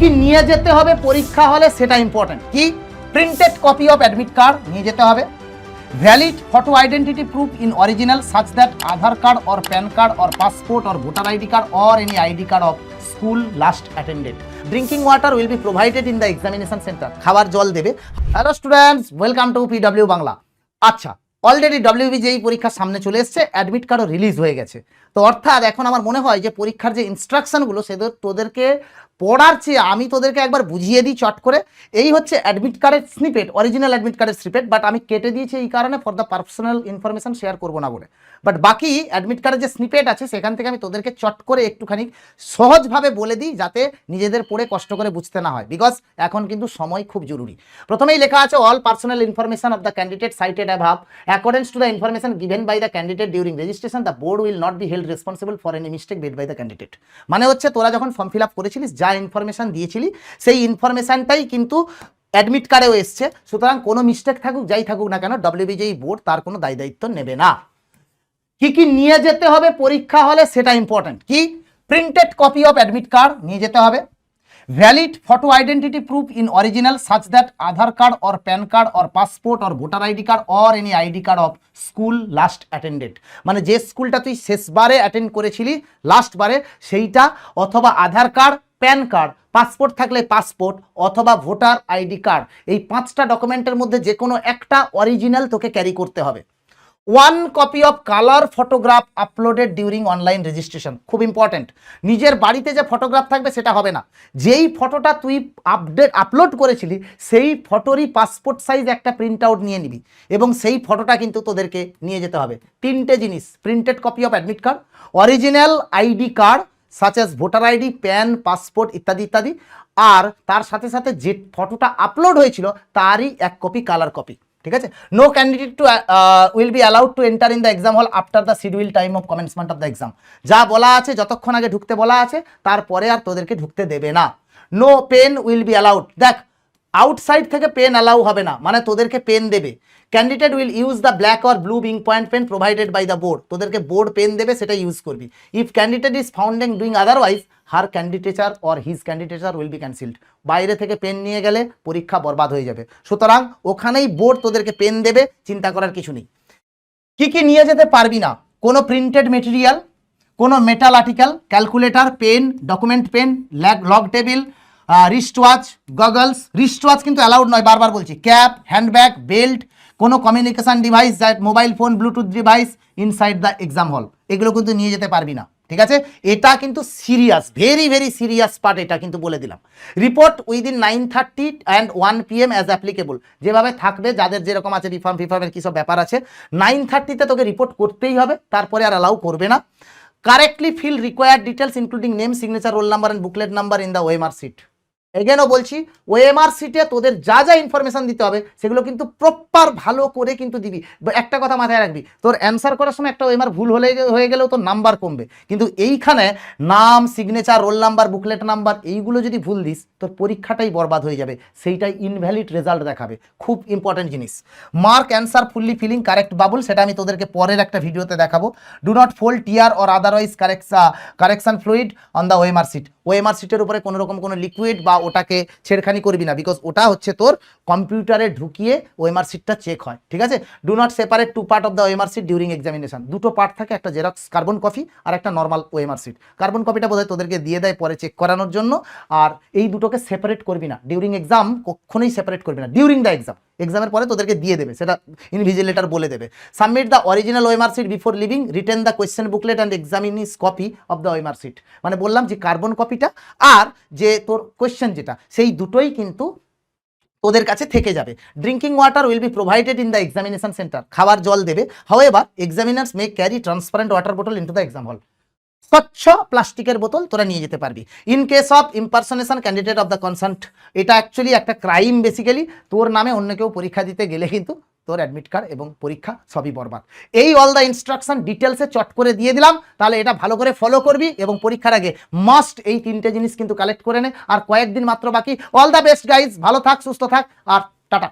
কি নিয়ে যেতে হবে পরীক্ষা হলে সেটা ইম্পর্টেন্ট। কি? Printed copy of admit card নিয়ে যেতে হবে, valid photo identity proof in original such that Aadhaar card or pan card or passport or voter ID card or any ID card of school last attended. Drinking water will be provided in the examination centre. খাবার জল দেবে। Hello students, welcome to PW Bangla. আচ্ছা, already WBJEE পরীক্ষার সামনে চলে এসছে, admit কার্ডও release হয়ে গেছে। তো অর্থাৎ এখন আমার মনে হয় যে পরীক্ষার যে ইনস্ট্রাকশনগুলো সেদের তোদেরকে পড়ার চেয়ে আমি তোদেরকে একবার বুঝিয়ে দিই চট করে। এই হচ্ছে অ্যাডমিট কার্ডের স্নিপেট, অরিজিনাল অ্যাডমিট কার্ডের স্নিপেট, বাট আমি কেটে দিয়েছি এই কারণে for the personal information share করবো না বলে। বাট বাকি অ্যাডমিট কার্ডের যে স্নিপেট আছে সেখান থেকে আমি তোদেরকে চট করে একটুখানি সহজভাবে বলে দিই যাতে নিজেদের পড়ে কষ্ট করে বুঝতে না হয়, বিকজ এখন কিন্তু সময় খুব জরুরি। প্রথমেই লেখা আছে all personal information of the candidate cited above according to the information given by the candidate during registration the board will not be held responsible for any mistake made by the candidate. মানে হচ্ছে তোরা যখন form fill up করেছিলিস যা information দিয়েছিলি সেই ইনফরমেশনটাই কিন্তু admit কার্ডেও এসছে। সুতরাং কোনো মিস্টেক থাকুক যাই থাকুক না কেন ডব্লিউবিজেই বোর্ড তার কোনো দায় দায়িত্ব নেবে না। কি নিয়ে যেতে হবে পরীক্ষা হলে সেটা ইম্পর্টেন্ট। কি? Printed copy of admit card নিয়ে যেতে হবে, valid photo identity proof in original such that Aadhaar card or pan card or passport or voter ID card or any ID card of school last attended. মানে যে স্কুলটা তুই শেষবারে attend করেছিলি লাস্টবারে সেইটা, অথবা আধার কার্ড, প্যান কার্ড, পাসপোর্ট থাকলে passport অথবা voter ID card, এই 5টা ডকুমেন্টের মধ্যে যে কোনো একটা অরিজিনাল তোকে ক্যারি করতে হবে। 1 copy of colour photograph uploaded during online registration. খুব ইম্পর্টেন্ট। নিজের বাড়িতে যে ফটোগ্রাফ থাকবে সেটা হবে না, যেই ফটোটা তুই আপলোড করেছিলি সেই ফটোরই পাসপোর্ট সাইজ একটা প্রিন্ট আউট নিয়ে নিবি এবং সেই ফটোটা কিন্তু তোদেরকে নিয়ে যেতে হবে। 3টে জিনিস, printed copy of admit card, original ID card such as voter ID, pan, passport ইত্যাদি ইত্যাদি, আর তার সাথে সাথে যে ফটোটা আপলোড হয়েছিল তারই 1 কপি কালার কপি। ঠিক আছে? No candidate to will be allowed to enter in the exam hall after the schedule time of commencement of the exam. যা বলা আছে যতক্ষণ আগে ঢুকতে বলা আছে তারপরে আর তোদেরকে ঢুকতে দেবে না। No pen will be allowed. দেখ, আউটসাইড থেকে পেন অ্যালাউ হবে না, মানে তোদেরকে পেন দেবে। Candidate will use the black or blue being point pen provided by the board. তোদেরকে বোর্ড পেন দেবে, সেটা ইউজ করবি। If candidate is found doing otherwise her candidature or his candidature will be cancelled. বাইরে থেকে pen নিয়ে গেলে পরীক্ষা বরবাদ হয়ে যাবে। সুতরাং ওখানেই বোর্ড তোদেরকে পেন দেবে, চিন্তা করার কিছু নেই। কি নিয়ে যেতে পারবি না? কোনো প্রিন্টেড মেটেরিয়াল, কোনো metal article, calculator, pen, document pen, log table, wrist watch, goggles. Wrist watch কিন্তু অ্যালাউড নয়, বারবার বলছি। ক্যাপ, হ্যান্ডব্যাগ, বেল্ট, কোনো communication device, mobile phone, Bluetooth device inside the exam hall, এগুলো কিন্তু নিয়ে যেতে পারবি না। ঠিক আছে? এটা কিন্তু serious, very very serious part, এটা কিন্তু বলে দিলাম। Report within 9:30 and 1 PM as applicable. যেভাবে থাকবে, যাদের যেরকম আছে রিফর্মের কী সব ব্যাপার আছে, 9:30 তোকে রিপোর্ট করতেই হবে, তারপরে আর অ্যালাউ করবে না। Correctly fill required details including name, signature, roll number and booklet number in the OMR sheet. এগেনও বলছি, ওএমআর সিটে তোদের যা যা ইনফরমেশন দিতে হবে সেগুলো কিন্তু প্রপার ভালো করে কিন্তু দিবি। একটা কথা মাথায় রাখবি, তোর অ্যান্সার করার সময় একটা ওএমআর ভুল হয়ে গেলেও তোর নাম্বার কমবে, কিন্তু এইখানে নাম, signature, roll number, booklet number এইগুলো যদি ভুল দিস তোর পরীক্ষাটাই বরবাদ হয়ে যাবে, সেইটাই ইনভ্যালিড রেজাল্ট দেখাবে। খুব ইম্পর্টেন্ট জিনিস। Mark answer fully filling correct bubble, সেটা আমি তোদেরকে পরের একটা ভিডিওতে দেখাবো। Do not fold, tear or otherwise correction fluid on the OMR sheet. OMR সিটের উপরে কোনো রকম কোনো লিকুইড বা ওটাকে ছেড়খানি করবি না, বিকজ ওটা হচ্ছে তোর কম্পিউটারে ঢুকিয়ে ওএমআর সিটটা চেক হয়। ঠিক আছে? Do not separate 2 part of the OMR sheet during examination. 2টো পার্ট থাকে, একটা জেরক্স কার্বন কপি আর একটা নর্মাল ওএমআর সিট। কার্বন কপিটা বোধহয় তোদেরকে দিয়ে দেয় পরে চেক করানোর জন্য, আর এই দুটোকে সেপারেট করবি না ডিউরিং এক্সাম, কখনোই সেপারেট করবি না ডিউরিং দ্য এক্সাম। এক্সামের পরে তোদেরকে দিয়ে দেবে, সেটা ইনভিজিলেটর বলে দেবে। Submit the original OMR sheet before living, written the question booklet and examinees copy of the OMR seat. মানে বললাম যে কার্বন কপিটা আর যে তোর কোয়েশ্চেন যেটা, সেই দুটোই কিন্তু তোদের কাছে থেকে যাবে। Drinking water will be provided in the examination centre. খাবার জল দেবে। However examiners may carry transparent water বোতল ইনটু দ্য এক্সাম হল। স্বচ্ছ প্লাস্টিকের বোতল তোরা নিয়ে যেতে পারবি। In case of impersonation candidate of the concert, এটা অ্যাকচুয়ালি একটা ক্রাইম। বেসিক্যালি তোর নামে অন্য কেউ পরীক্ষা দিতে গেলে কিন্তু তোর অ্যাডমিট কার্ড এবং পরীক্ষা সবই বরবাদ। এই অল দ্য ইনস্ট্রাকশন ডিটেলসে চট করে দিয়ে দিলাম, তাহলে এটা ভালো করে ফলো করবি এবং পরীক্ষার আগে মাস্ট এই 3টে জিনিস কিন্তু কালেক্ট করে নে। আর কয়েকদিন মাত্র বাকি। অল দ্য বেস্ট গাইজ, ভালো থাক, সুস্থ থাক, আর টাটা।